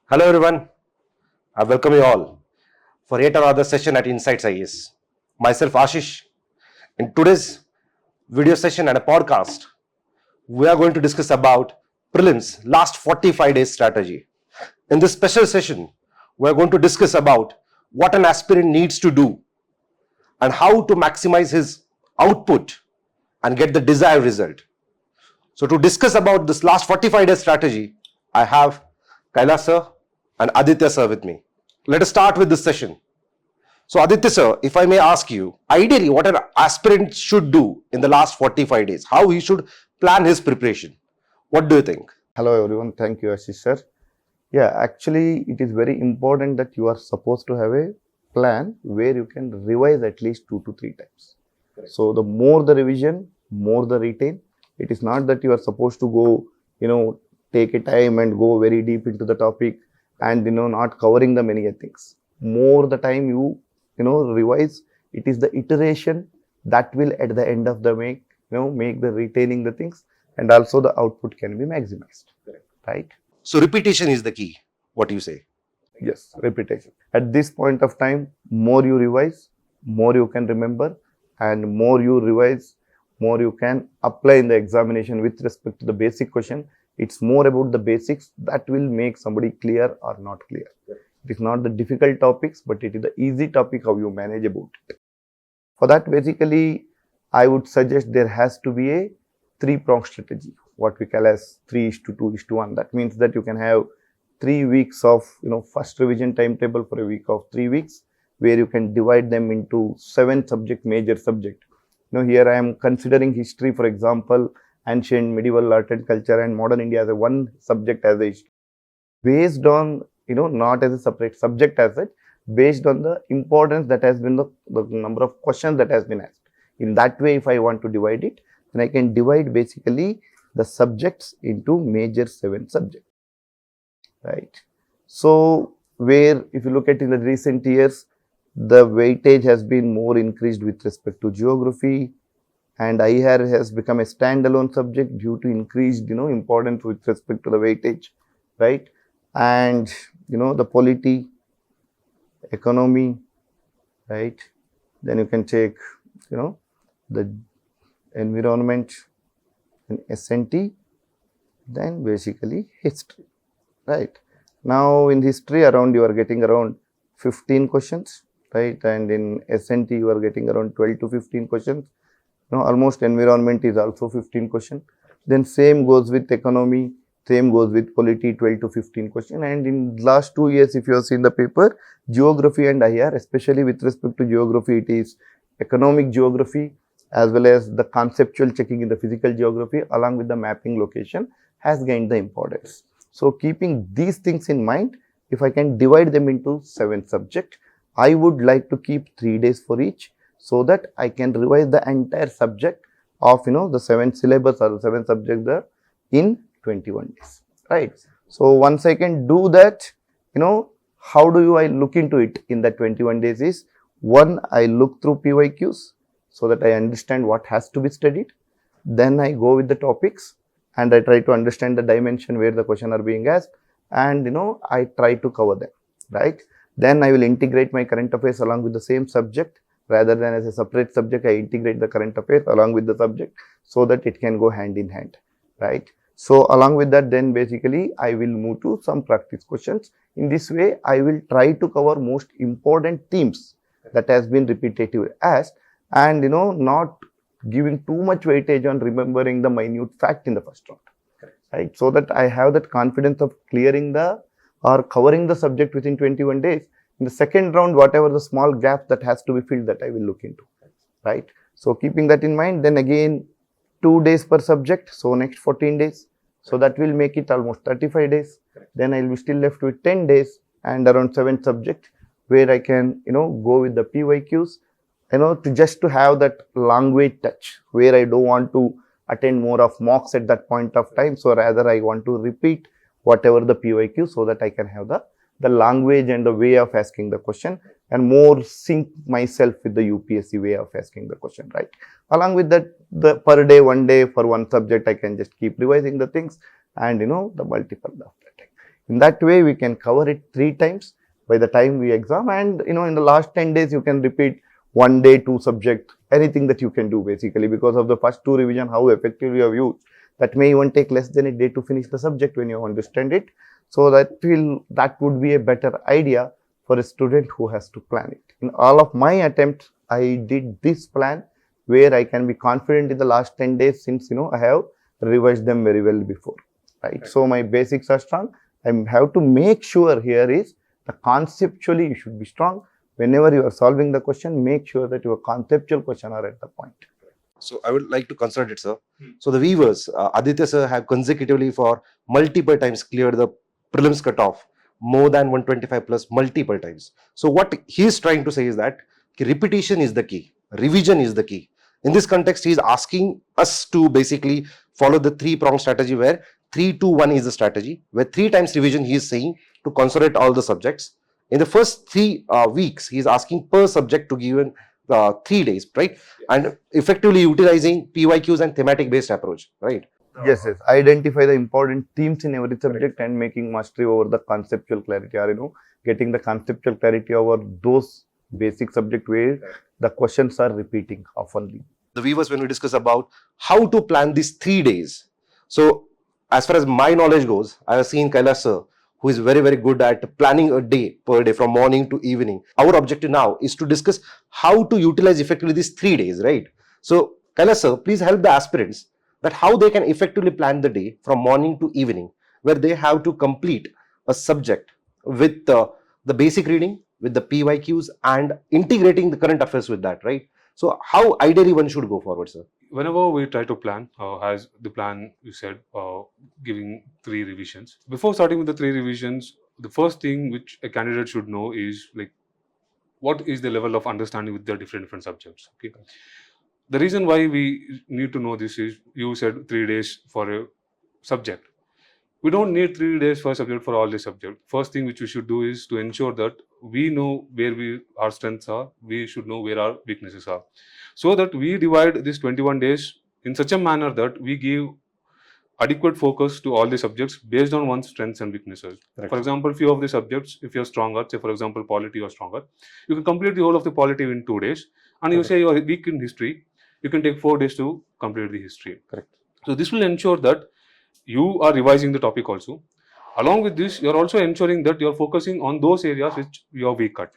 Hello everyone, I welcome you all for yet another session at insightsias. Myself Ashish. In today's video session and a podcast, we are going to discuss about prelims last 45 days strategy. In this special session, we are going to discuss about what an aspirant needs to do and how to maximize his output and get the desired result. So to discuss about this last 45 days strategy, I have Kailash sir and Aditya sir with me. Let us start with this session. So Aditya sir, if I may ask you, ideally what an aspirant should do in the last 45 days, how he should plan his preparation. What do you think? Hello everyone, thank you Ashish sir. Yeah, actually it is very important that you are supposed to have a plan where you can revise at least 2 to 3 times. Correct. So the more the revision, more the retain. It is not that you are supposed to go, take a time and go very deep into the topic and not covering the many things. More the time you revise, it is the iteration that will at the end of the make the retaining the things, and also the output can be maximized. Correct. Right? So repetition is the key. What do you say? Yes, repetition. At this point of time, more you revise, more you can remember, and more you revise, more you can apply in the examination with respect to the basic question. It's more about the basics that will make somebody clear or not clear. It is not the difficult topics, but it is the easy topic how you manage about it. For that, basically, I would suggest there has to be a 3-pronged strategy, what we call as 3:2:1. That means that you can have 3 weeks of first revision timetable for a week of 3 weeks, where you can divide them into 7 major subject. Here I am considering history, for example, ancient, medieval, art and culture, and modern India as a one subject as a history, based on not as a separate subject as such, based on the importance that has been the number of questions that has been asked. In that way, if I want to divide it, then I can divide basically the subjects into major 7 subjects. Right. So where if you look at in the recent years, the weightage has been more increased with respect to geography, and IAS has become a standalone subject due to increased importance with respect to the weightage, right? And the polity, economy, right? Then you can take the environment and SNT, then basically history. Right. Now in history you are getting around 15 questions, right? And in SNT you are getting around 12 to 15 questions. Almost environment is also 15 questions. Then same goes with economy, same goes with polity, 12 to 15 questions. And in last 2 years, if you have seen the paper, geography and IR, especially with respect to geography, it is economic geography as well as the conceptual checking in the physical geography along with the mapping location has gained the importance. So keeping these things in mind, if I can divide them into 7 subjects, I would like to keep 3 days for each, so that I can revise the entire subject of the 7 syllabus or the 7 subjects there in 21 days. Right. So once I can do that, how do I look into it in that 21 days is, one, I look through PYQs so that I understand what has to be studied. Then I go with the topics and I try to understand the dimension where the question are being asked, and I try to cover them, right? Then I will integrate my current affairs along with the same subject, rather than as a separate subject. I integrate the current affairs along with the subject so that it can go hand in hand, right? So along with that, then basically I will move to some practice questions. In this way, I will try to cover most important themes that has been repetitively asked, and not giving too much weightage on remembering the minute fact in the first round. Correct. Right? So that I have that confidence of clearing covering the subject within 21 days. In the second round, whatever the small gap that has to be filled, that I will look into, right? So keeping that in mind, then again 2 days per subject, so next 14 days. So that will make it almost 35 days. Then I will be still left with 10 days and around 7 subjects, where I can go with the PYQs, to have that language touch, where I don't want to attend more of mocks at that point of time. So rather I want to repeat whatever the PYQ, so that I can have the language and the way of asking the question, and more sync myself with the UPSC way of asking the question, right? Along with that, the per day, 1 day for one subject, I can just keep revising the things, and the multiple of that. In that way, we can cover it 3 times by the time we exam, and in the last 10 days, you can repeat 1 day, 2 subject, anything that you can do basically, because of the first 2 revision, how effectively you have used. That may even take less than a day to finish the subject when you understand it. So that would be a better idea for a student who has to plan it. In all of my attempts, I did this plan where I can be confident in the last 10 days, since I have revised them very well before, right? So my basics are strong. I have to make sure here is the conceptually you should be strong. Whenever you are solving the question, make sure that your conceptual question are at the point. So I would like to consider it, sir. So the viewers, Aditya sir have consecutively for multiple times cleared the prelims cutoff, more than 125 plus multiple times. So what he is trying to say is that repetition is the key, revision is the key. In this context, he is asking us to basically follow the 3-pronged strategy, where 3-2-1 is the strategy, where 3 times revision he is saying to consolidate all the subjects. In the first 3 weeks, he is asking per subject to give 3 days, right? And effectively utilizing PYQs and thematic based approach, right? Yes. Identify the important themes in every subject and making mastery over the conceptual clarity, or getting the conceptual clarity over those basic subject where the questions are repeating oftenly. The viewers, when we discuss about how to plan these 3 days, so as far as my knowledge goes, I have seen Kailash sir, who is very, very good at planning a day per day from morning to evening. Our objective now is to discuss how to utilize effectively these 3 days, right? So Kailash sir, please help the aspirants that how they can effectively plan the day from morning to evening, where they have to complete a subject with the basic reading, with the PYQs, and integrating the current affairs with that, right? So how ideally one should go forward, sir? Whenever we try to plan, as the plan you said, giving 3 revisions. Before starting with the 3 revisions, the first thing which a candidate should know is like, what is the level of understanding with the different subjects? Okay. The reason why we need to know this is, you said 3 days for a subject. We don't need 3 days for a subject for all the subject. First thing which we should do is to ensure that we know where our strengths are. We should know where our weaknesses are, so that we divide this 21 days in such a manner that we give adequate focus to all the subjects based on one's strengths and weaknesses. Correct. For example, few of the subjects, if you're stronger, say for example polity, you're stronger, you can complete the whole of the polity in 2 days. And you Correct. say you're weak in history, you can take 4 days to complete the history. Correct. So this will ensure that you are revising the topic also. Along with this, you're also ensuring that you're focusing on those areas which you're weak at.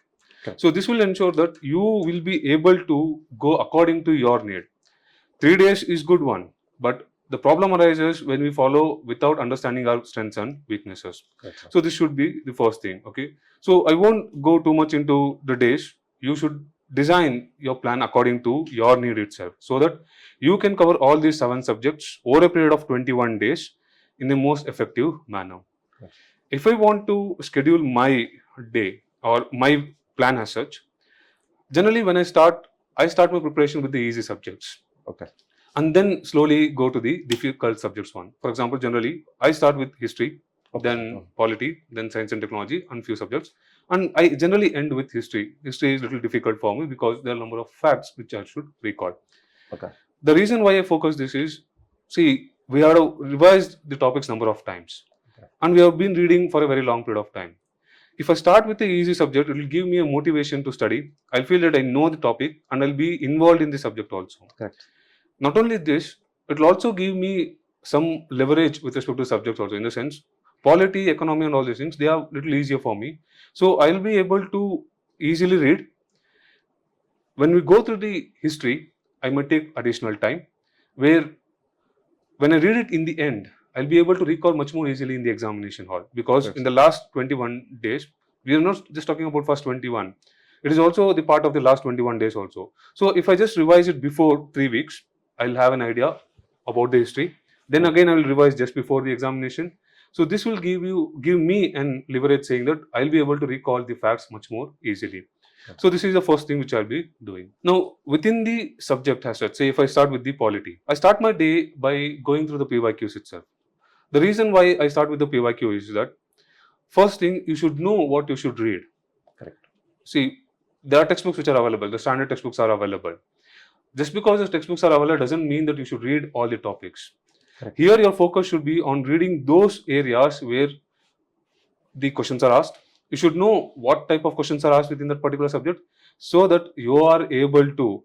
Okay. So this will ensure that you will be able to go according to your need. 3 days is good one, but the problem arises when we follow without understanding our strengths and weaknesses. Correct, sir. So this should be the first thing. Okay. So I won't go too much into the days. You should design your plan according to your need itself, so that you can cover all these 7 subjects over a period of 21 days in the most effective manner. Yes. If I want to schedule my day or my plan as such, generally when I start my preparation with the easy subjects. Okay. And then slowly go to the difficult subjects one. For example, generally I start with history, then polity, then science and technology, and few subjects. And I generally end with history. History is a little difficult for me because there are a number of facts which I should recall. Okay. The reason why I focus this is, see, we have revised the topics number of times. Okay. And we have been reading for a very long period of time. If I start with the easy subject, it will give me a motivation to study. I'll feel that I know the topic and I'll be involved in the subject also. Correct. Not only this, it will also give me some leverage with respect to subjects also, in the sense, polity, economy and all these things, they are little easier for me. So I'll be able to easily read. When we go through the history, I might take additional time, where when I read it in the end, I'll be able to recall much more easily in the examination hall, because Correct. in the last 21 days, we are not just talking about first 21. It is also the part of the last 21 days also. So if I just revise it before 3 weeks, I'll have an idea about the history. Then again, I will revise just before the examination. So this will give me an leverage, saying that I'll be able to recall the facts much more easily. So this is the first thing which I'll be doing. Now, within the subject as such, say if I start with the polity, I start my day by going through the PYQs itself. The reason why I start with the PYQ is that, first thing, you should know what you should read. Correct. See, there are textbooks which are available. The standard textbooks are available. Just because the textbooks are available doesn't mean that you should read all the topics. Correct. Here, your focus should be on reading those areas where the questions are asked. You should know what type of questions are asked within that particular subject, so that you are able to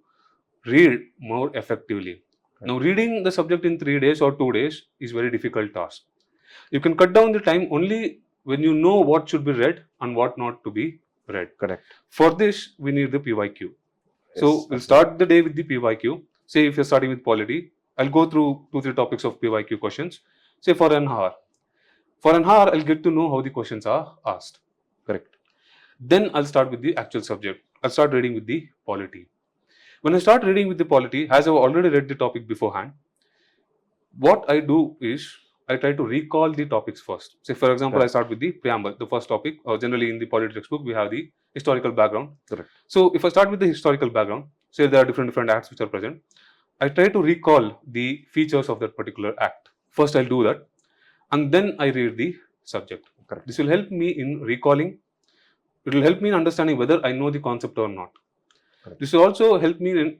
read more effectively. Now, reading the subject in 3 days or 2 days is very difficult task. You can cut down the time only when you know what should be read and what not to be read. Correct. For this, we need the PYQ. So Yes, we'll absolutely. start the day with the PYQ. Say if you're starting with polity, I'll go through 2-3 topics of PYQ questions. Say for an hour. For an hour, I'll get to know how the questions are asked. Correct. Then I'll start with the actual subject. I'll start reading with the polity. When I start reading with the polity, as I've already read the topic beforehand, what I do is I try to recall the topics first. Say, for example, I Correct. start with the preamble, the first topic. Generally, in the polity textbook, we have the historical background. Correct. So, if I start with the historical background, say there are different acts which are present, I try to recall the features of that particular act. First, I'll do that, and then I read the subject. Correct. This will help me in recalling. It will help me in understanding whether I know the concept or not. Correct. This will also help me in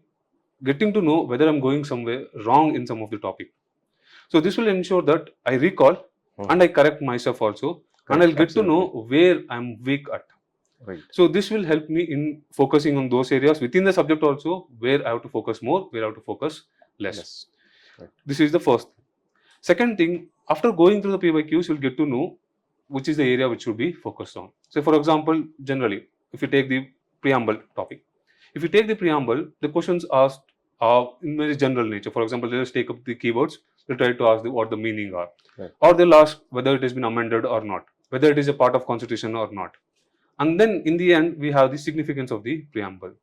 getting to know whether I'm going somewhere wrong in some of the topic. So this will ensure that I recall and I correct myself also, and Correct, I'll get absolutely. to know where I'm weak at. Right. So this will help me in focusing on those areas within the subject also, where I have to focus more, where I have to focus less. Yes. Right. This is the first. Second thing, after going through the PYQs, you'll get to know which is the area which should be focused on. So for example, generally, if you take the preamble topic, if you take the preamble, the questions asked are in very general nature. For example, let us take up the keywords. They try to ask what the meaning are, Right. or they'll ask whether it has been amended or not, whether it is a part of constitution or not. And then in the end, we have the significance of the preamble.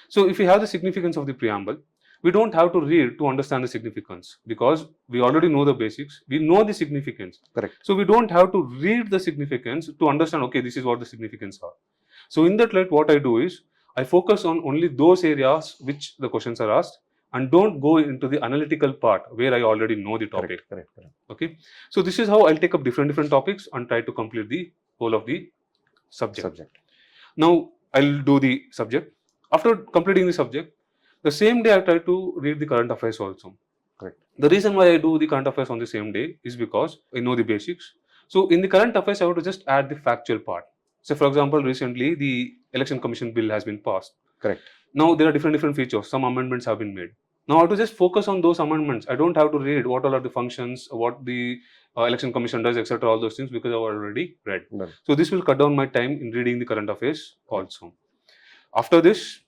So if we have the significance of the preamble, we don't have to read to understand the significance, because we already know the basics. We know the significance. Correct. So we don't have to read the significance to understand, okay, this is what the significance are. So in that light, what I do is I focus on only those areas which the questions are asked, and don't go into the analytical part where I already know the topic. Correct. Correct. Okay. So this is how I'll take up different topics and try to complete the whole of the subject. Now I'll do the subject. After completing the subject, the same day I try to read the current affairs also. Correct. The reason why I do the current affairs on the same day is because I know the basics. So in the current affairs, I have to just add the factual part. So for example, recently the election commission bill has been passed. Correct. Now there are different features. Some amendments have been made. Now I have to just focus on those amendments. I don't have to read what all are the functions, what the election commission does, etc. All those things, because I've already read. Done. So this will cut down my time in reading the current affairs also. After this,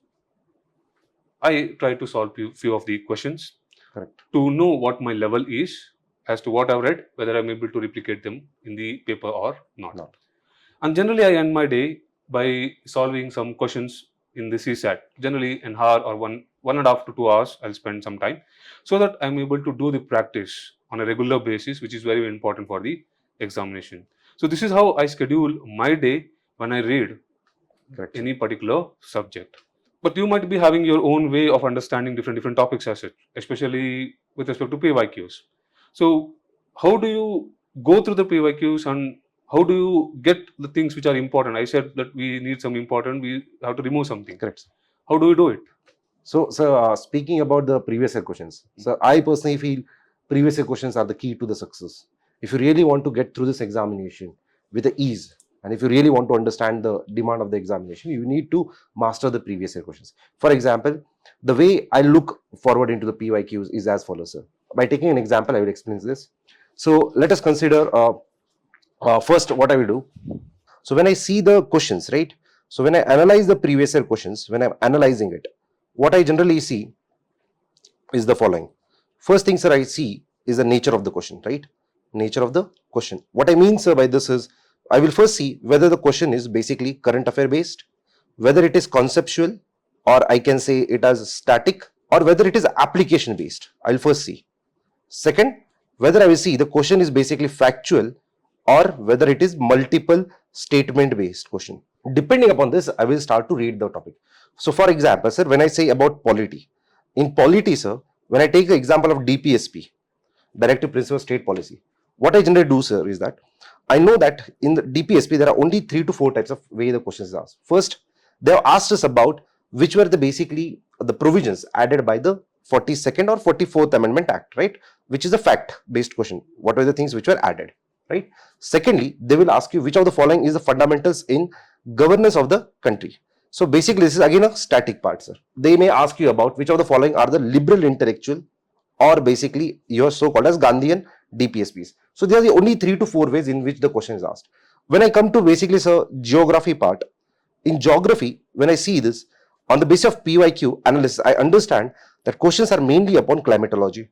I try to solve few of the questions. Correct. To know what my level is as to what I've read, whether I'm able to replicate them in the paper or not. And generally, I end my day by solving some questions in the CSAT. Generally, an hour or 1.5 to 2 hours, I'll spend some time, so that I'm able to do the practice on a regular basis, which is very important for the examination. So this is how I schedule my day when I read Correct. any particular subject. But you might be having your own way of understanding different topics as it, especially with respect to PYQs. So how do you go through the PYQs, and how do you get the things which are important? I said that we need some important, we have to remove something. Correct. How do we do it? So, speaking about the previous year questions, so I personally feel previous year questions are the key to the success. If you really want to get through this examination with the ease, and if you really want to understand the demand of the examination, you need to master the previous year questions. For example, the way I look forward into the PYQs is as follows, sir. By taking an example, I will explain this. So let us consider first what I will do. So when I see the questions, right? So when I analyze the previous year questions, when I'm analyzing it, what I generally see is the following. First thing, sir, I see is the nature of the question, right? Nature of the question. What I mean, sir, by this is, I will first see whether the question is basically current affair based, whether it is conceptual, or I can say it as static, or whether it is application based. I'll first see. Second, whether I will see the question is basically factual, or whether it is multiple statement based question. Depending upon this, I will start to read the topic. So for example, sir, when I say about polity, in polity, sir, when I take the example of DPSP, Directive Principle of State Policy, what I generally do, sir, is that I know that in the DPSP, there are only 3 to 4 types of way the questions are asked. First, they have asked us about which were the basically the provisions added by the 42nd or 44th Amendment Act, right? Which is a fact-based question. What were the things which were added? right? Secondly, they will ask you which of the following is the fundamentals in governance of the country. So basically, this is again a static part, sir. They may ask you about which of the following are the liberal intellectual or basically your so-called as Gandhian DPSPs. So there are the only 3 to 4 ways in which the question is asked. When I come to basically, sir, geography part, in geography, when I see this, on the basis of PYQ analysis, I understand that questions are mainly upon climatology.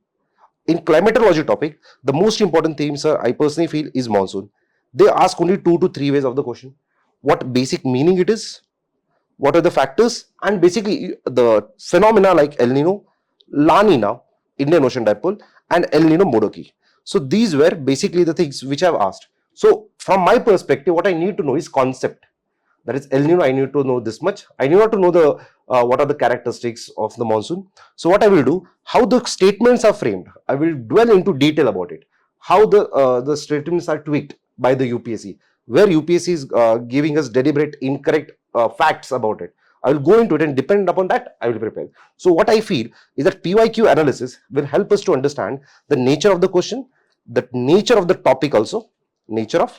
In climatology topic, the most important theme, sir, I personally feel is monsoon. They ask only 2 to 3 ways of the question. What basic meaning it is, what are the factors, and basically the phenomena like El Nino, La Nina, Indian Ocean Dipole, and El Nino Modoki. So these were basically the things which I've asked. So from my perspective, what I need to know is concept. That is El Nino, I need to know this much. I need not to know the what are the characteristics of the monsoon. So what I will do, how the statements are framed, I will dwell into detail about it. How the statements are tweaked by the UPSC, where UPSC is giving us deliberate incorrect facts about it. I will go into it, and depending upon that, I will prepare. So what I feel is that PYQ analysis will help us to understand the nature of the question, the nature of the topic also, nature of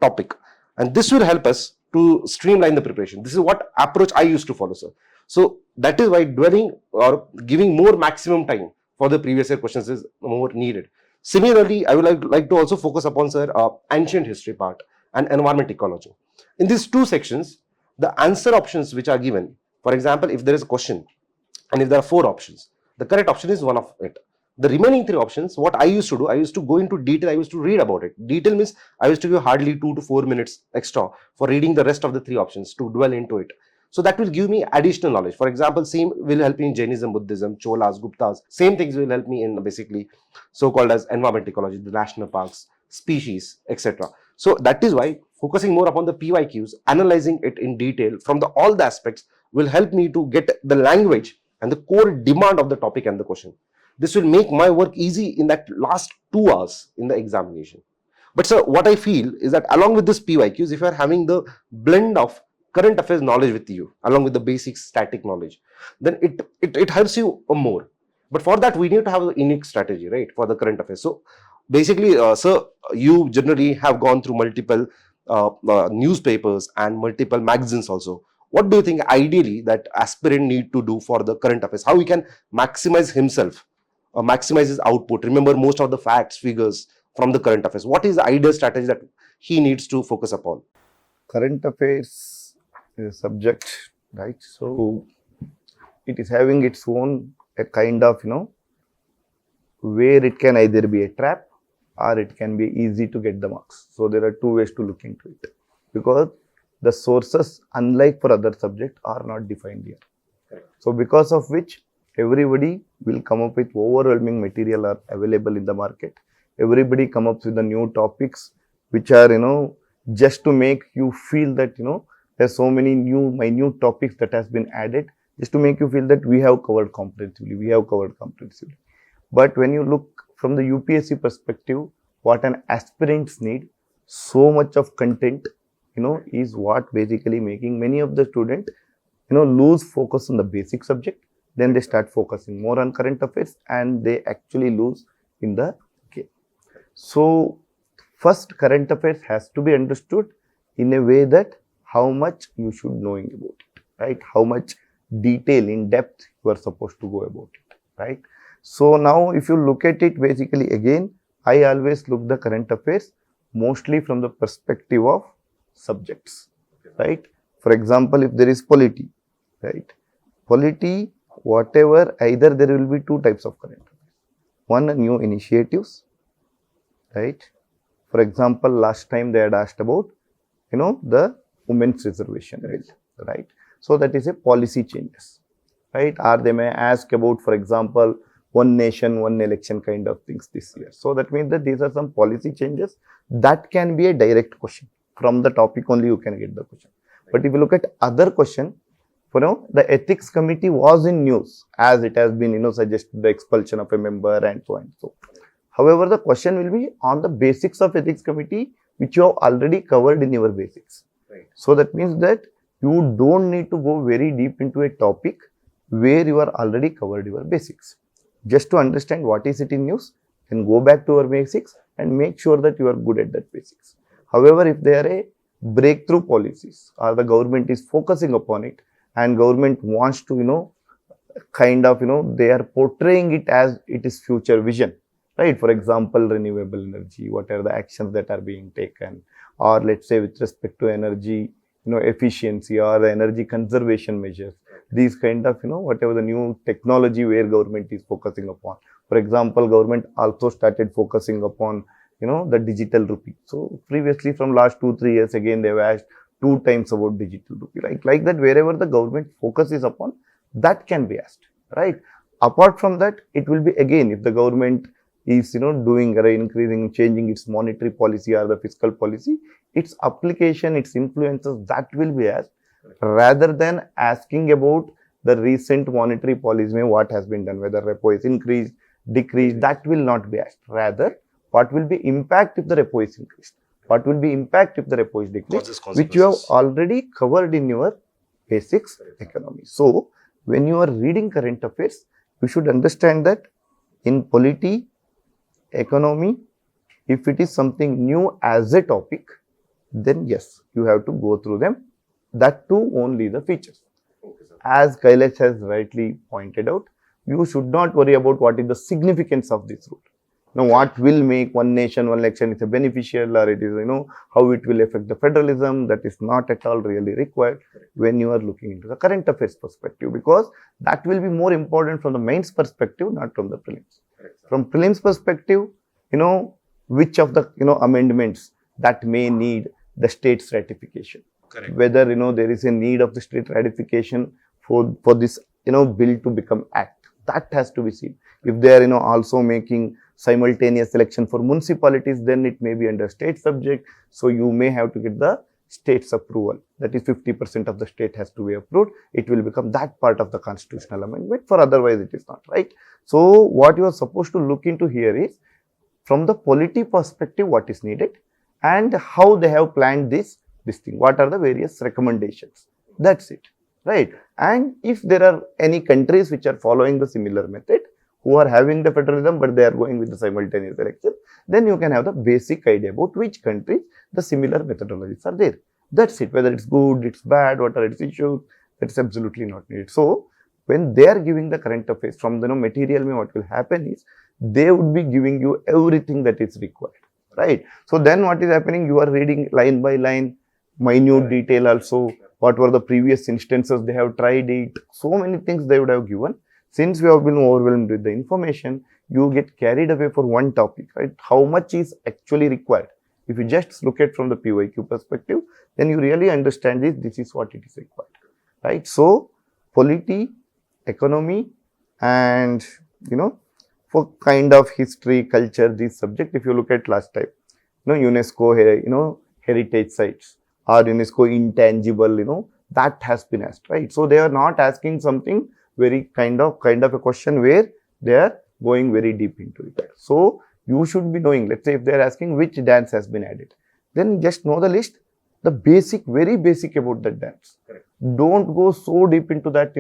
topic. And this will help us to streamline the preparation. This is what approach I used to follow, sir. So that is why dwelling or giving more maximum time for the previous year questions is more needed. Similarly, I would like to also focus upon, sir, ancient history part and environment ecology. In these two sections, the answer options which are given, for example, if there is a question and if there are 4 options, the correct option is one of it. The remaining 3 options, what I used to do, I used to go into detail, I used to read about it. Detail means I used to give hardly 2 to 4 minutes extra for reading the rest of the 3 options to dwell into it. So that will give me additional knowledge. For example, same will help me in Jainism, Buddhism, Cholas, Guptas. Same things will help me in basically so-called as environment ecology, the national parks, species, etc. So that is why focusing more upon the PYQs, analyzing it in detail from all the aspects will help me to get the language and the core demand of the topic and the question. This will make my work easy in that last 2 hours in the examination. But sir, what I feel is that along with this PYQs, if you are having the blend of current affairs knowledge with you, along with the basic static knowledge, then it helps you more. But for that, we need to have a unique strategy, right, for the current affairs. So basically, sir, you generally have gone through multiple newspapers and multiple magazines also. What do you think ideally that aspirant need to do for the current affairs? How he can maximize himself, maximize his output, remember most of the facts, figures from the current affairs? What is the ideal strategy that he needs to focus upon? Current affairs is a subject, right? So it is having its own a kind of, where it can either be a trap or it can be easy to get the marks. So there are 2 ways to look into it, because the sources, unlike for other subjects, are not defined here. Correct. So because of which everybody will come up with overwhelming material are available in the market. Everybody come up with the new topics which are, just to make you feel that, there's so many new minute topics that has been added just to make you feel that we have covered comprehensively. But when you look from the UPSC perspective, what an aspirants need, so much of content, is what basically making many of the students, lose focus on the basic subject. Then they start focusing more on current affairs and they actually lose in the game. So first, current affairs has to be understood in a way that how much you should knowing about it, right? How much detail in depth you are supposed to go about it, right? So now if you look at it basically again, I always look the current affairs mostly from the perspective of subjects, right? For example, if there is polity, right? Polity, whatever, either there will be 2 types of current affairs. One, new initiatives, right? For example, last time they had asked about, the women's reservation bill, right? So that is a policy changes, right? Or they may ask about, for example, one nation, one election kind of things this year. So that means that these are some policy changes that can be a direct question. From the topic only you can get the question. But if you look at other question, the ethics committee was in news as it has been, suggested the expulsion of a member and so on and so. However, the question will be on the basics of ethics committee, which you have already covered in your basics. Right. So that means that you don't need to go very deep into a topic where you are already covered your basics. Just to understand what is it in news, then go back to our basics and make sure that you are good at that basics. However, if they are a breakthrough policies or the government is focusing upon it and government wants to, they are portraying it as it is future vision, right? For example, renewable energy, what are the actions that are being taken, or let's say with respect to energy, efficiency or the energy conservation measures, these kind of, whatever the new technology where government is focusing upon. For example, government also started focusing upon, the digital rupee. So previously from last 2-3 years, again, they have asked 2 times about digital rupee, right? Like that, wherever the government focuses upon, that can be asked, right? Apart from that, it will be again, if the government is, doing or increasing, changing its monetary policy or the fiscal policy, its application, its influences, that will be asked, rather than asking about the recent monetary policy, what has been done, whether repo is increased, decreased, that will not be asked. Rather, what will be impact if the repo is increased? What will be impact if the repo is decreased? Which you have already covered in your basics economy. So, when you are reading current affairs, you should understand that in polity, economy, if it is something new as a topic, then yes, you have to go through them. That too, only the features. As Kailash has rightly pointed out, you should not worry about what is the significance of this rule. Now, what will make one nation, one election is a beneficial, or it is, how it will affect the federalism, that is not at all really required when you are looking into the current affairs perspective, because that will be more important from the mains perspective, not from the prelims. From prelims perspective, which of the, amendments that may need the state's ratification. Correct. Whether, there is a need of the state ratification for this, bill to become act. That has to be seen. If they are, also making simultaneous election for municipalities, then it may be under state subject. So you may have to get the state's approval. That is 50% of the state has to be approved. It will become that part of the constitutional amendment. For otherwise, it is not, right? So what you are supposed to look into here is, from the polity perspective, what is needed and how they have planned this thing. What are the various recommendations? That's it, right? And if there are any countries which are following the similar method, who are having the federalism but they are going with the simultaneous election, then you can have the basic idea about which countries the similar methodologies are there. That's it. Whether it's good, it's bad, what are its issues, that's absolutely not needed. So when they are giving the current affairs from the material, what will happen is they would be giving you everything that is required, right? So then what is happening? You are reading line by line, minute detail also. What were the previous instances they have tried it? So many things they would have given. Since you have been overwhelmed with the information, you get carried away for one topic, right? How much is actually required? If you just look at from the PYQ perspective, then you really understand this is what it is required, right? So, polity, economy, and, for kind of history, culture, these subject, if you look at last time, UNESCO, heritage sites, or UNESCO intangible, that has been asked, right? So, they are not asking something very kind of a question where they are going very deep into it. So, you should be knowing, let's say if they are asking which dance has been added, then just know the list, the basic, very basic about that dance. Correct. Don't go so deep into that,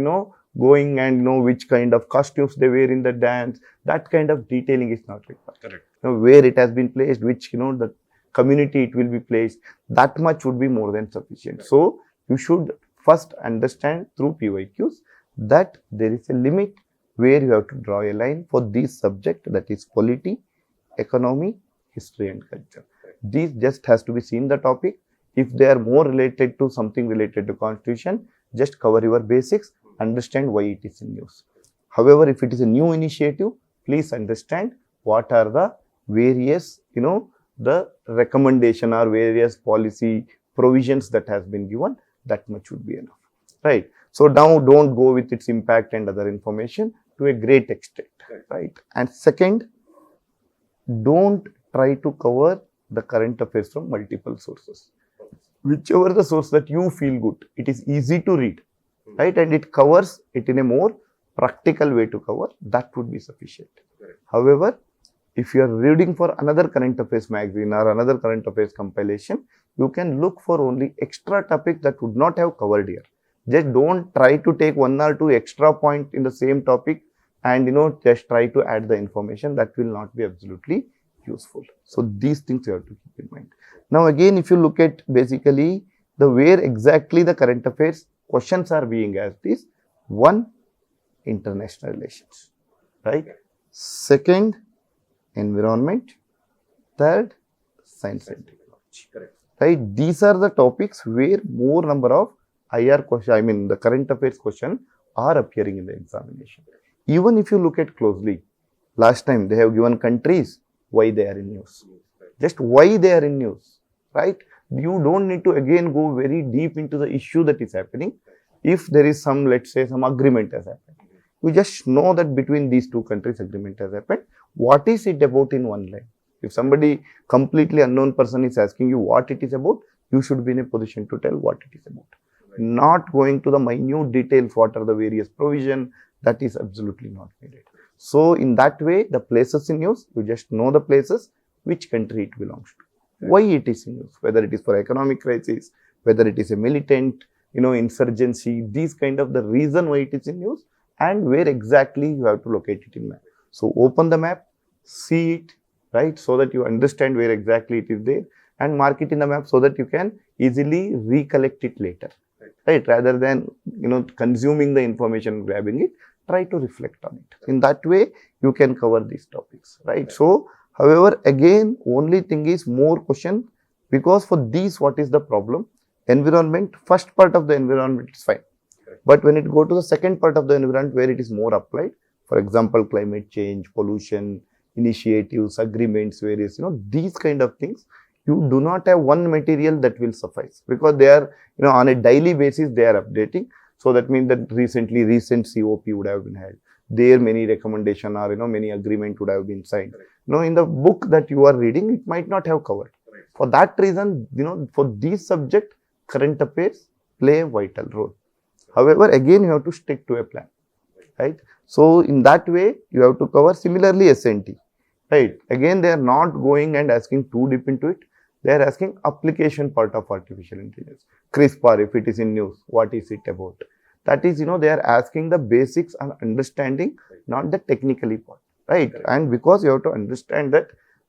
going and which kind of costumes they wear in the dance. That kind of detailing is not required. Correct. Where it has been placed, which, the community it will be placed, that much would be more than sufficient. Correct. So, you should first understand through PYQs that there is a limit where you have to draw a line for this subject, that is polity, economy, history and culture. These just has to be seen the topic. If they are more related to something related to constitution, just cover your basics, understand why it is in use. However, if it is a new initiative, please understand what are the various, the recommendation or various policy provisions that has been given. That much would be enough, right? So now don't go with its impact and other information to a great extent, right? And second, don't try to cover the current affairs from multiple sources. Whichever the source that you feel good, it is easy to read, right? And it covers it in a more practical way to cover, that would be sufficient. However, if you are reading for another current affairs magazine or another current affairs compilation, you can look for only extra topics that would not have covered here. Just don't try to take 1 or 2 extra points in the same topic and just try to add the information. That will not be absolutely useful. So these things you have to keep in mind. Now again, if you look at basically the where exactly the current affairs questions are being asked is one, international relations, right? Second, environment. Third, science and technology. Right? These are the topics where more number of IR question, I mean the current affairs question are appearing in the examination. Even if you look at closely, last time they have given countries why they are in news. Just why they are in news, right? You don't need to again go very deep into the issue that is happening. If there is some, let's say, some agreement has happened, you just know that between these two countries agreement has happened. What is it about in one line? If somebody completely unknown person is asking you what it is about, you should be in a position to tell what it is about. Not going to the minute details, what are the various provision, that is absolutely not needed. So in that way, the places in news, you just know the places, which country it belongs to, why it is in news, whether it is for economic crisis, whether it is a militant, insurgency, these kind of the reason why it is in news, and where exactly you have to locate it in map. So open the map, see it, right, so that you understand where exactly it is there, and mark it in the map so that you can easily recollect it later, right? Rather than consuming the information, grabbing it, try to reflect on it. In that way, you can cover these topics, right? So, however, again, only thing is more question, because for these, what is the problem? Environment, first part of the environment is fine, but when it go to the second part of the environment where it is more applied, for example, climate change, pollution, initiatives, agreements, various, these kind of things, you do not have one material that will suffice, because they are, on a daily basis, they are updating. So that means that recent COP would have been had. There many recommendation or, many agreement would have been signed. In the book that you are reading, it might not have covered. For that reason, for these subject, current affairs play a vital role. However, again, you have to stick to a plan, right? So in that way, you have to cover similarly SNT, right? Again, they are not going and asking too deep into it. They are asking application part of artificial intelligence. CRISPR, if it is in news, what is it about? That is, they are asking the basics and understanding, not the technically part, right? And because you have to understand that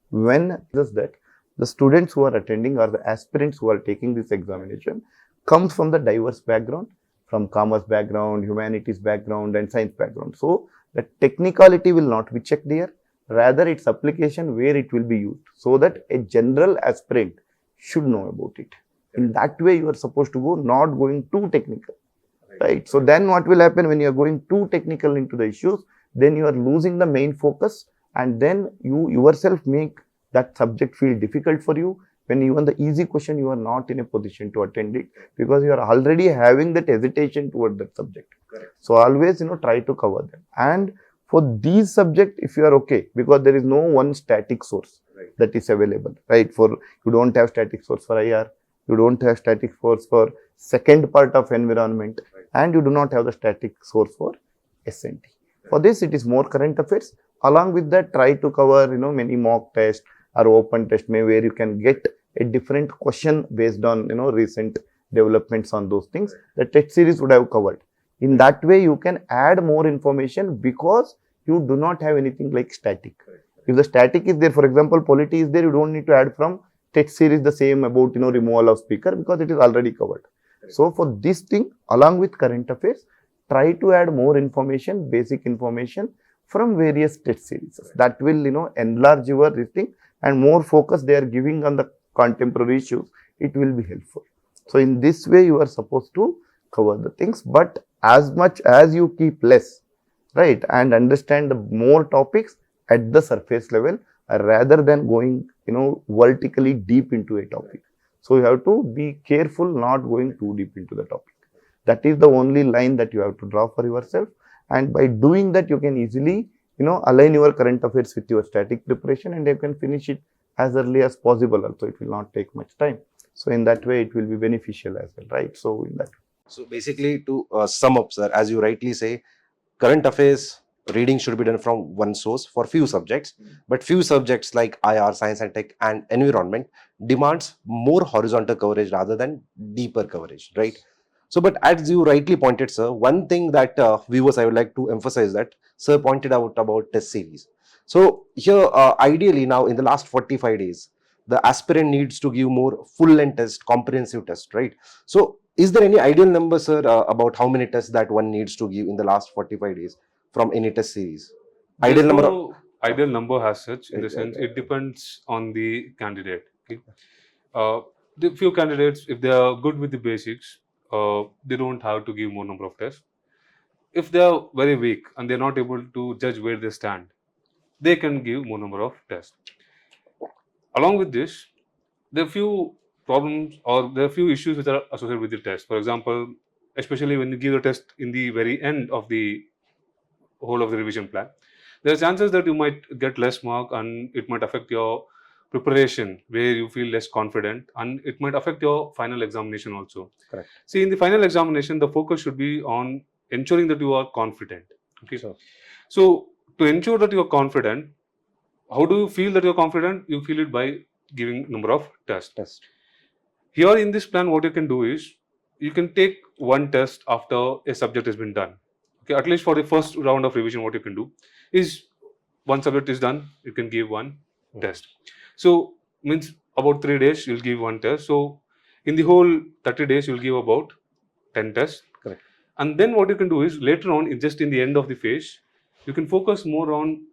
when just that the students who are attending or the aspirants who are taking this examination comes from the diverse background, from commerce background, humanities background, and science background. So the technicality will not be checked here. Rather, its application where it will be used, so that a general aspirant should know about it. In that way, you are supposed to go, not going too technical, right? So then what will happen when you are going too technical into the issues? Then you are losing the main focus, and then you yourself make that subject feel difficult for you. When even the easy question, you are not in a position to attend it, because you are already having that hesitation toward that subject. Correct. So always, try to cover them. And for these subjects, if you are okay, because there is no one static source that is available, right? For you don't have static source for IR, you don't have static source for second part of environment, and you do not have the static source for SNT. For this, it is more current affairs. Along with that, try to cover, many mock tests or open test, where you can get a different question based on, recent developments on those things. The test series would have covered. In that way, you can add more information, because you do not have anything like static. If the static is there, for example, polity is there, you don't need to add from text series the same about, removal of speaker, because it is already covered. So for this thing, along with current affairs, try to add more information, basic information from various text series. That will, enlarge your this thing, and more focus they are giving on the contemporary issues, it will be helpful. So in this way, you are supposed to cover the things, but as much as you keep less, right, and understand the more topics at the surface level, rather than going, vertically deep into a topic. So you have to be careful not going too deep into the topic. That is the only line that you have to draw for yourself. And by doing that, you can easily, align your current affairs with your static preparation, and you can finish it as early as possible. Also, it will not take much time. So in that way, it will be beneficial as well, right? So in that. So basically, to sum up, sir, as you rightly say, current affairs reading should be done from one source for few subjects, but few subjects like IR, science and tech, and environment demands more horizontal coverage rather than deeper coverage, right? So, but as you rightly pointed, sir, one thing that viewers I would like to emphasize that sir pointed out about test series. So here, ideally now in the last 45 days, the aspirant needs to give more full-length test, comprehensive test, right? So is there any ideal number, sir, about how many tests that one needs to give in the last 45 days from any test series? There's Ideal number of, no ideal number as such, in the sense uh, it depends on the candidate. Okay? The few candidates, if they are good with the basics, they don't have to give more number of tests. If they are very weak and they're not able to judge where they stand, they can give more number of tests. Along with this, there are few problems or there are few issues which are associated with the test. For example, especially when you give the test in the very end of the whole of the revision plan, there are chances that you might get less mark and it might affect your preparation where you feel less confident, and it might affect your final examination also. correct. See, in the final examination, the focus should be on ensuring that you are confident. Okay. Sure. So to ensure that you are confident, how do you feel that you're confident? You feel it by giving number of tests. Test. Here in this plan, what you can do is you can take one test after a subject has been done. Okay, at least for the first round of revision, what you can do is one subject is done, you can give one test. So means about 3 days you'll give one test. So in the whole 30 days you'll give about 10 tests. Correct. And then what you can do is later on, just in the end of the phase, you can focus more on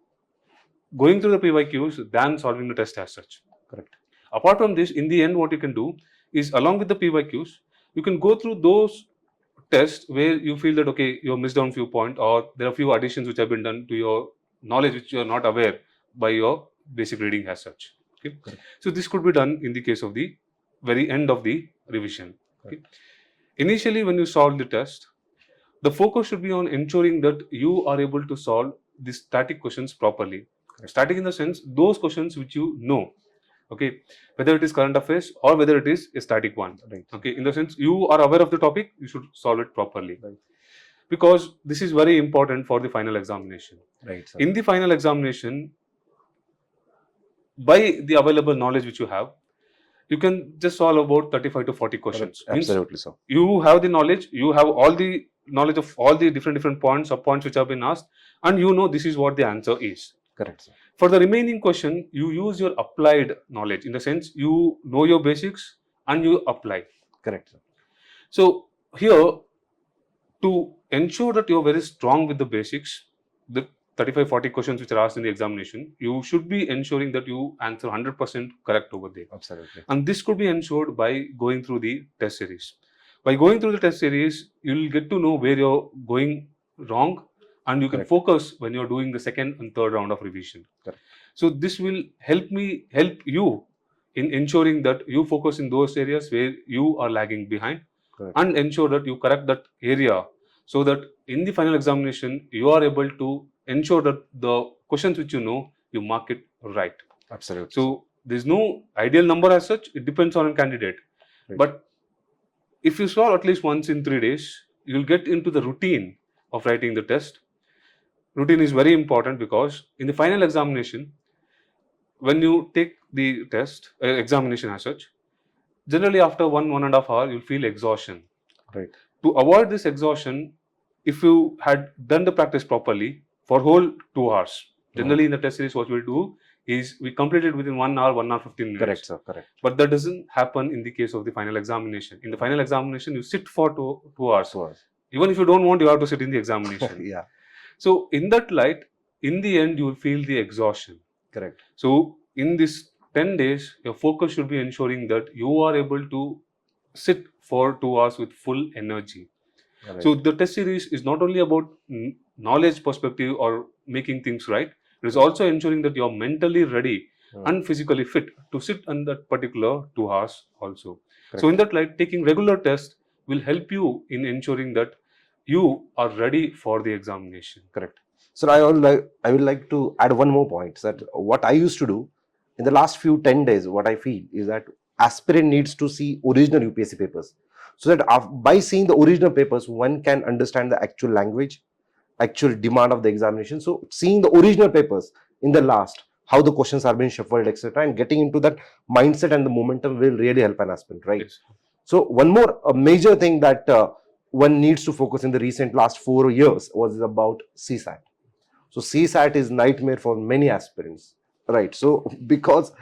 going through the PYQs than solving the test as such. Correct. Apart from this, in the end, what you can do is along with the PYQs, you can go through those tests where you feel that okay, you have missed on few points, or there are few additions which have been done to your knowledge which you are not aware by your basic reading as such. Okay, so this could be done in the case of the very end of the revision. Okay, initially when you solve the test, the focus should be on ensuring that you are able to solve the static questions properly. Static in the sense those questions which you know. Okay, whether it is current affairs or whether it is a static one. Right. Okay, in the sense you are aware of the topic, you should solve it properly. Right. Because this is very important for the final examination. Right, sir. In the final examination, by the available knowledge which you have, you can just solve about 35 to 40 questions. Means Absolutely, sir. you have the knowledge, you have all the knowledge of all the different points or points which have been asked, and you know this is what the answer is. Correct, sir. For the remaining question, you use your applied knowledge, in the sense you know your basics and you apply. Correct, sir. So here, to ensure that you're very strong with the basics, the 35-40 questions which are asked in the examination, you should be ensuring that you answer 100% correct over there. Absolutely. And this could be ensured by going through the test series. By going through the test series, you'll get to know where you're going wrong, and you can Correct. focus when you're doing the second and third round of revision. Correct. So this will help you in ensuring that you focus in those areas where you are lagging behind. Correct. And ensure that you correct that area, so that in the final examination you are able to ensure that the questions which you know, you mark it right. Absolutely. So there's no ideal number as such, it depends on a candidate. Right. But if you solve at least once in 3 days, you'll get into the routine of writing the test. Routine is very important because in the final examination, when you take the test, examination as such, generally after 1.5 hours, you'll feel exhaustion. Right. To avoid this exhaustion, if you had done the practice properly for whole 2 hours, generally in the test series, what we'll do is we complete it within 1 hour, 1 hour 15 minutes. Correct, sir. Correct. But that doesn't happen in the case of the final examination. In the final examination, you sit for 2 hours. 2 hours. Even if you don't want, you have to sit in the examination. Yeah. So in that light, in the end, you will feel the exhaustion. Correct. So in this 10 days, your focus should be ensuring that you are able to sit for 2 hours with full energy. Right. So the test series is not only about knowledge perspective or making things right, it is also ensuring that you are mentally ready and physically fit to sit on that particular 2 hours also. Correct. So in that light, taking regular tests will help you in ensuring that you are ready for the examination. Correct. So I would like to add one more point, that what I used to do in the last few 10 days, what I feel is that aspirant needs to see original UPSC papers, so that by seeing the original papers, one can understand the actual language, actual demand of the examination. So seeing the original papers in the last, how the questions are being shuffled, etc., and getting into that mindset and the momentum will really help an aspirant, right? Yes. So one more major thing that one needs to focus in the recent last 4 years was about CSAT. So CSAT is nightmare for many aspirants, right? So because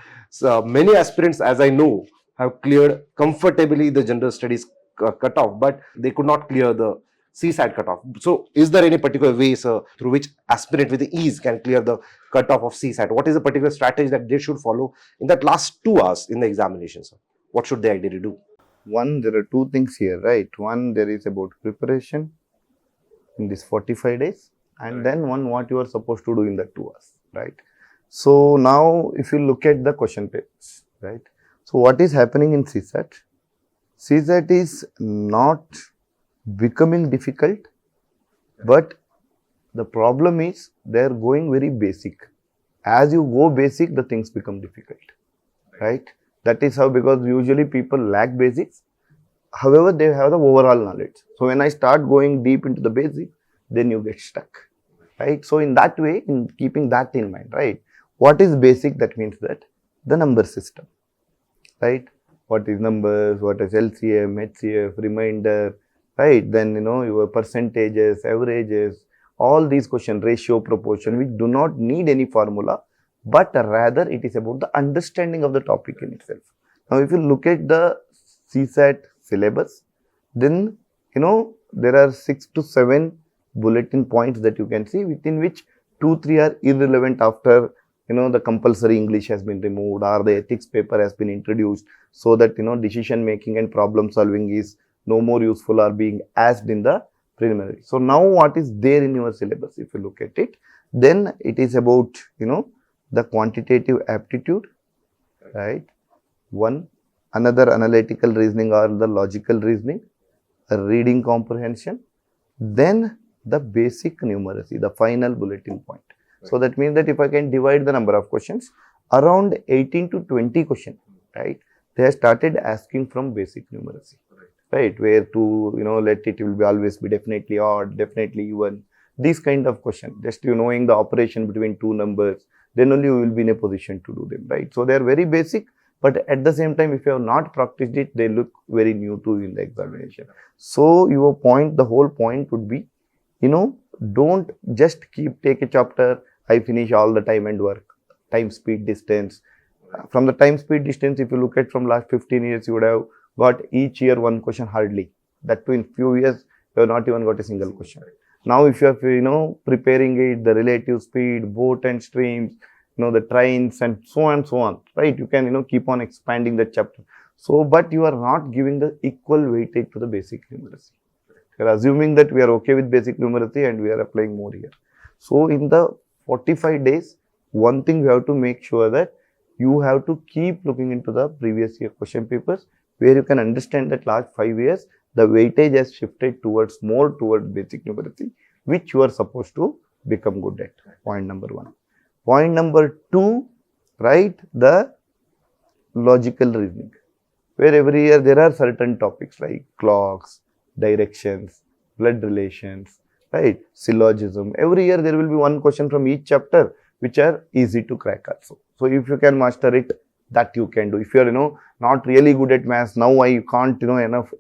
many aspirants, as I know, have cleared comfortably the general studies cutoff, but they could not clear the CSAT cutoff. So is there any particular way, sir, through which aspirant with ease can clear the cutoff of CSAT? What is the particular strategy that they should follow in that last 2 hours in the examination, sir? What should they ideally do? One, there are two things here, right? One, there is about preparation in this 45 days, and then one, what you are supposed to do in the 2 hours, right? So now, if you look at the question papers, right? So what is happening in CSAT? CSAT is not becoming difficult, but the problem is they are going very basic. As you go basic, the things become difficult, right? That is how, because usually people lack basics. However, they have the overall knowledge. So when I start going deep into the basic, then you get stuck, right? So in that way, in keeping that in mind, right? What is basic? That means that the number system, right? What is numbers? What is LCM, HCF, remainder, right? Then your percentages, averages, all these questions, ratio, proportion, which do not need any formula, but rather it is about the understanding of the topic in itself. Now, if you look at the CSAT syllabus, then there are 6 to 7 bulletin points that you can see, within which 2-3 are irrelevant after the compulsory English has been removed, or the ethics paper has been introduced, so that decision making and problem solving is no more useful or being asked in the preliminary. So now what is there in your syllabus, if you look at it, then it is about the quantitative aptitude, right? One, another analytical reasoning or the logical reasoning, reading comprehension, then the basic numeracy, the final bulletin point. So that means that if I can divide the number of questions, around 18 to 20 questions, right? They have started asking from basic numeracy, right? Where to, let it will be always be definitely odd, definitely even, these kind of questions. Just knowing the operation between two numbers, then only you will be in a position to do them, right? So they are very basic, but at the same time, if you have not practiced it, they look very new to you in the examination. So your point, the whole point would be, don't just take a chapter, I finish all the time and work, time, speed, distance. From the time, speed, distance, if you look at from last 15 years, you would have got each year one question hardly. That too in few years, you have not even got a single question. Now, if you are, preparing it, the relative speed, boat and streams, the trains and so on, right? You can, keep on expanding the chapter. So, but you are not giving the equal weightage to the basic numeracy. You are assuming that we are okay with basic numeracy and we are applying more here. So, in the 45 days, one thing you have to make sure that you have to keep looking into the previous year question papers, where you can understand that last 5 years, the weightage has shifted more towards basic numeracy, which you are supposed to become good at. Point number one. Point number two, right, the logical reasoning, where every year there are certain topics like clocks, directions, blood relations, right, syllogism. Every year there will be one question from each chapter, which are easy to crack also. So if you can master it, that you can do. If you are, not really good at maths, now I can't, enough,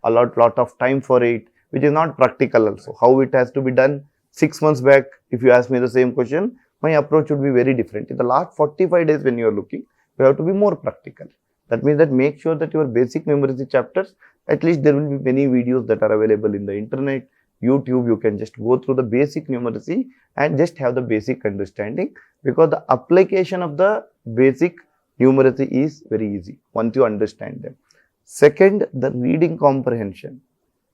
allot lot of time for it, which is not practical also. How it has to be done, 6 months back, if you ask me the same question, my approach would be very different. In the last 45 days when you are looking, you have to be more practical. That means that make sure that your basic numeracy chapters, at least there will be many videos that are available in the internet, YouTube, you can just go through the basic numeracy and just have the basic understanding, because the application of the basic numeracy is very easy once you understand them. Second, the reading comprehension.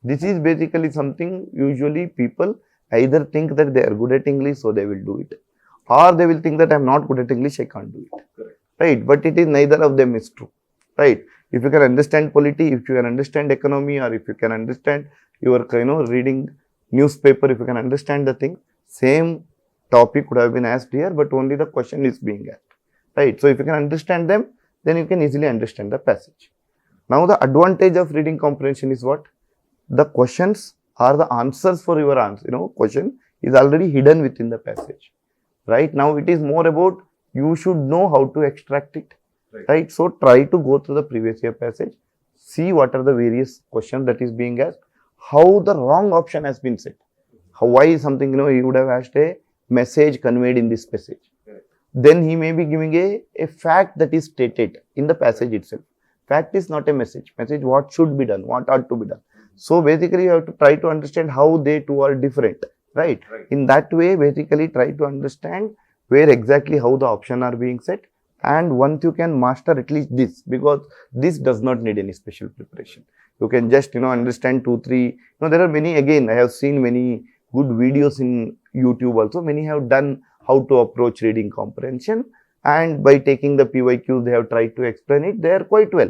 This is basically something usually people either think that they are good at English, so they will do it, or they will think that I am not good at English, I can't do it. Correct. Right? But it is neither of them is true. Right? If you can understand polity, if you can understand economy, or if you can understand your reading newspaper, if you can understand the thing, same topic would have been asked here, but only the question is being asked. Right? So if you can understand them, then you can easily understand the passage. Now the advantage of reading comprehension is what? The questions are the answers for your answer. Question is already hidden within the passage. Right? Now it is more about you should know how to extract it. Right? So try to go through the previous year passage, see what are the various questions that is being asked, how the wrong option has been set. Why something, you would have asked a message conveyed in this passage. Then he may be giving a fact that is stated in the passage itself. Fact is not a message. Message what should be done, what ought to be done. So basically you have to try to understand how they two are different, right? In that way, basically try to understand where exactly how the options are being set. And once you can master at least this, because this does not need any special preparation. You can just, understand 2, 3, there are many, again, I have seen many good videos in YouTube also. Many have done how to approach reading comprehension, and by taking the PYQs, they have tried to explain it there quite well.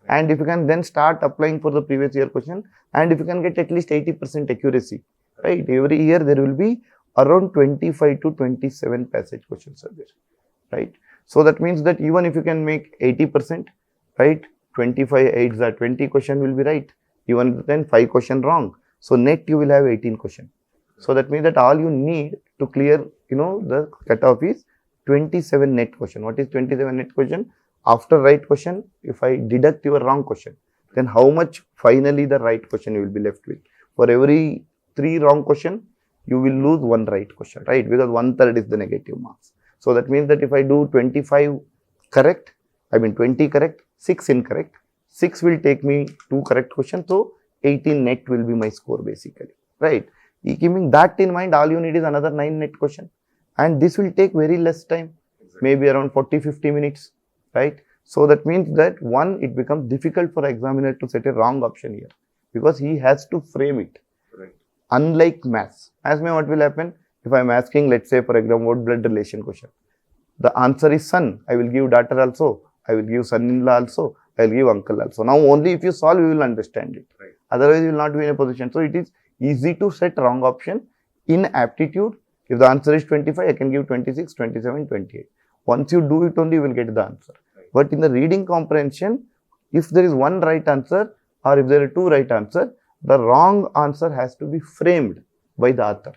And if you can then start applying for the previous year question, and if you can get at least 80% accuracy, right? Every year there will be around 25 to 27 passage questions are there, right? So that means that even if you can make 80%, right? 25 8s are 20 question will be right. Even then 5 question wrong. So net you will have 18 question. So that means that all you need to clear, the cutoff is 27 net question. What is 27 net question? After right question, if I deduct your wrong question, then how much finally the right question you will be left with? For every 3 wrong question, you will lose 1 right question, right? Because 1/3 is the negative marks. So that means that if I do 25 correct, 20 correct, 6 incorrect, 6 will take me 2 correct questions. So 18 net will be my score basically, right? Keeping that in mind, all you need is another 9 net question. And this will take very less time, maybe around 40-50 minutes, right? So that means that it becomes difficult for examiner to set a wrong option here, because he has to frame it. Right. Unlike maths, what will happen? If I am asking, let's say for example, what blood relation question, the answer is son. I will give daughter also. I will give son-in-law also. I will give uncle also. Now only if you solve, you will understand it. Right. Otherwise, you will not be in a position. So it is easy to set wrong option. In aptitude, if the answer is 25, I can give 26, 27, 28. Once you do it only, you will get the answer. Right. But in the reading comprehension, if there is 1 right answer, or if there are 2 right answers, the wrong answer has to be framed by the author.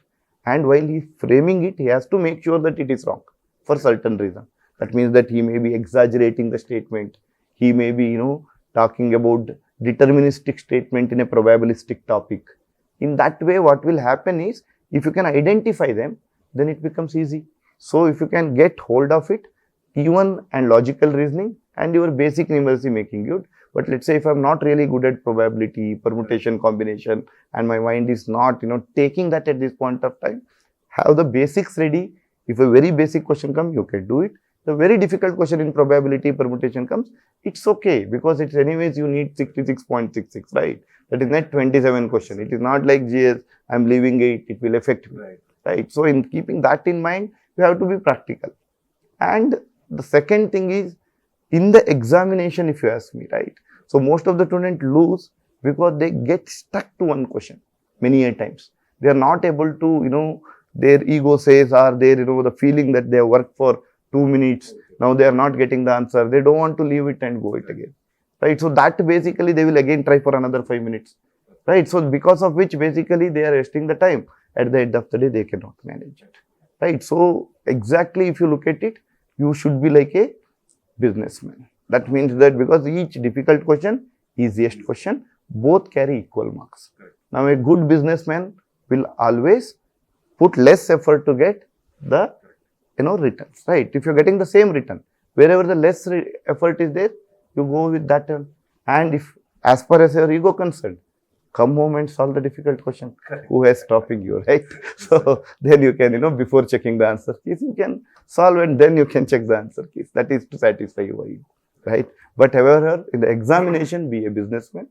And while he is framing it, he has to make sure that it is wrong for certain reason. That means that he may be exaggerating the statement. He may be, talking about deterministic statement in a probabilistic topic. In that way, what will happen is, if you can identify them, then it becomes easy. So if you can get hold of it, even and logical reasoning and your basic numeracy making good. But let's say if I'm not really good at probability, permutation, combination, and my mind is not, taking that at this point of time, have the basics ready. If a very basic question comes, you can do it. The very difficult question in probability, permutation comes, it's okay, because it's anyways you need 66.66, right? That is not 27 question. It is not like GS, I'm leaving it will affect me, right? So in keeping that in mind, you have to be practical. And the second thing is, in the examination, if you ask me, right? So most of the students lose because they get stuck to one question many a times. They are not able to, their ego says, or their, the feeling that they have worked for 2 minutes, now they are not getting the answer. They don't want to leave it and go it again, right? So that basically they will again try for another 5 minutes, right? So because of which basically they are wasting the time. At the end of the day, they cannot manage it, right? So exactly if you look at it, you should be like a businessman. That means that because each difficult question, easiest question, both carry equal marks. Now a good businessman will always put less effort to get the returns, right? If you're getting the same return, wherever the less effort is there, you go with that one. And if as far as your ego concerned, come home and solve the difficult question. Who has stopping you, right? So then you can, before checking the answer keys, you can solve and then you can check the answer keys. That is to satisfy your ego, right? But however, in the examination, be a businessman,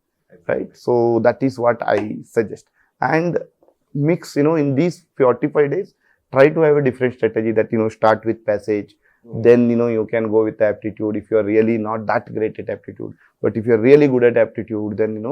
right? So that is what I suggest. And mix, in these 45 days, try to have a different strategy that, start with passage. Then, you can go with aptitude if you are really not that great at aptitude. But if you are really good at aptitude, then,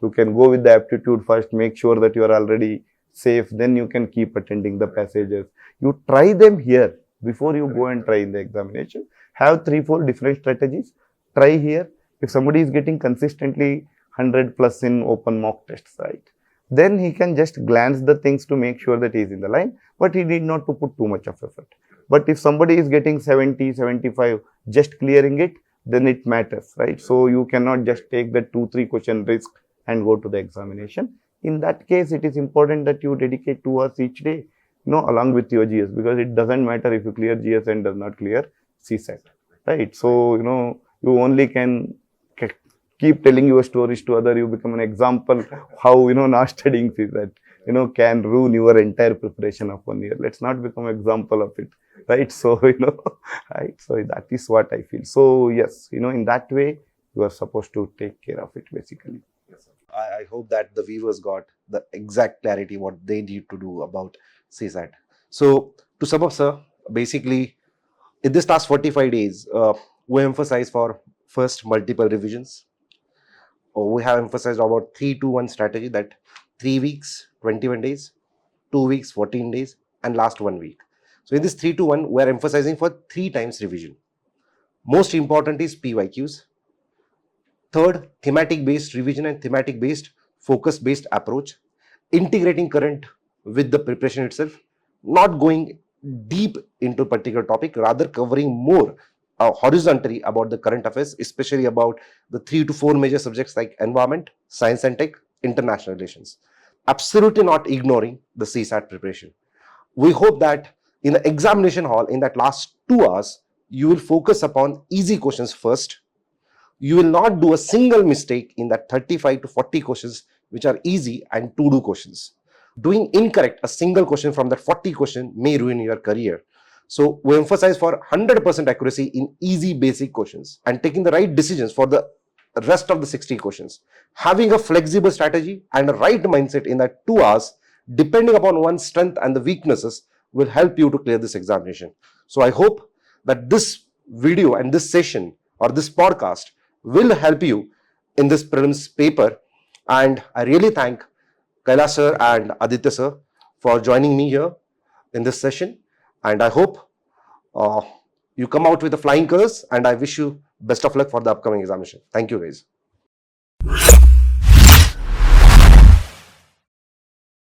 you can go with the aptitude first, make sure that you are already safe. Then you can keep attending the passages. You try them here before you go and try in the examination. Have 3-4 different strategies. Try here. If somebody is getting consistently 100 plus in open mock tests, right? Then he can just glance the things to make sure that he is in the line, but he need not to put too much of effort. But if somebody is getting 70, 75, just clearing it, then it matters, right? So you cannot just take the 2-3 question risk and go to the examination. In that case, it is important that you dedicate 2 hours each day along with your GS, because it doesn't matter if you clear GS and does not clear CSAT, right? So, you only can keep telling your stories to other. You become an example how, not studying CSAT, can ruin your entire preparation of 1 year. Let's not become example of it, right? So, right? So that is what I feel. So yes, in that way, you are supposed to take care of it basically. I hope that the viewers got the exact clarity what they need to do about CSAT. So to sum up, sir, basically in this last 45 days, we emphasize for first multiple revisions. We have emphasized about 3-2-1 strategy, that 3 weeks, 21 days, 2 weeks, 14 days, and last 1 week. So in this 3-2-1, we are emphasizing for 3 times revision. Most important is PYQs. Third, thematic based revision and thematic based focus based approach, integrating current with the preparation itself, not going deep into a particular topic, rather covering more horizontally about the current affairs, especially about the 3 to 4 major subjects like environment, science and tech, international relations. Absolutely not ignoring the CSAT preparation. We hope that in the examination hall, in that last 2 hours, you will focus upon easy questions first. You will not do a single mistake in that 35 to 40 questions which are easy and to do questions. Doing incorrect a single question from that 40 question may ruin your career. So we emphasize for 100% accuracy in easy basic questions and taking the right decisions for the rest of the 60 questions. Having a flexible strategy and a right mindset in that 2 hours, depending upon one's strength and the weaknesses, will help you to clear this examination. So I hope that this video and this session or this podcast will help you in this prelims paper. And I really thank Kailash sir and Aditya sir for joining me here in this session. And I hope you come out with the flying colors, and I wish you best of luck for the upcoming examination. Thank you guys.